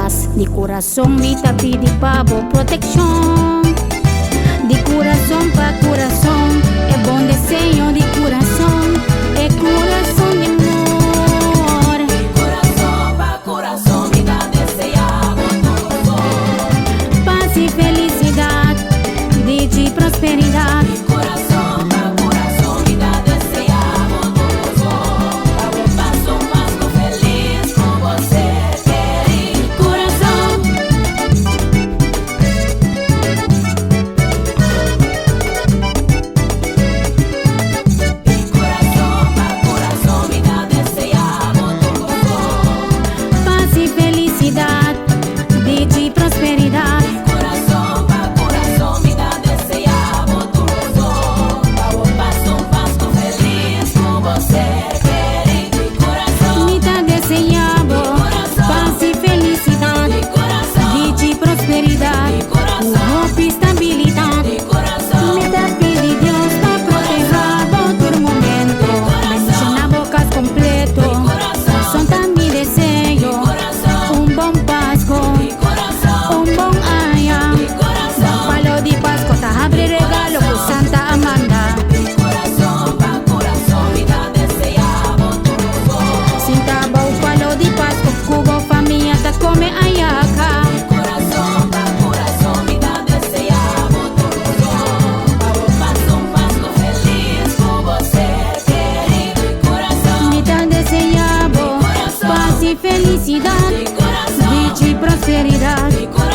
paz. De corazón me te pide pavo protección. De corazón pa' corazón, es buen deseo de corazón, es corazón de amor. De corazón pa' corazón, vida deseamos todos. Paz y felicidad, dicha y prosperidad. De corazón pa' corazón, vida deseamos todos. Vamos paso a paso feliz con você, querido corazón. De corazón pa' corazón, vida deseamos todos. Paz y felicidad, dicha y prosperidad. De corazón pa' corazón, vida deseamos todos. Vamos paso a paso feliz con você, querido corazón. Me te deseamos paz y felicidad, De corazón, dicha y prosperidad, de corazón, hope y estabilidad. de corazón. Me te pide Dios para proteger todo momento. Bendición a bocas completo. Son tan mi deseo. Un buen Pasco, De corazón, un buen año. de corazón. Palo de Pasco, te abre regalo con Santa Amanda. De corazón pa' corazón, vida deseamos todos. Sin taba o palo de Pasco, cubo familia te come ayaca. De corazón pa' corazón, vida deseamos todos. Vamos paso a paso feliz con você, querido corazón. Me te deseamos paz y felicidad, De corazón, dicha y prosperidad. de corazón.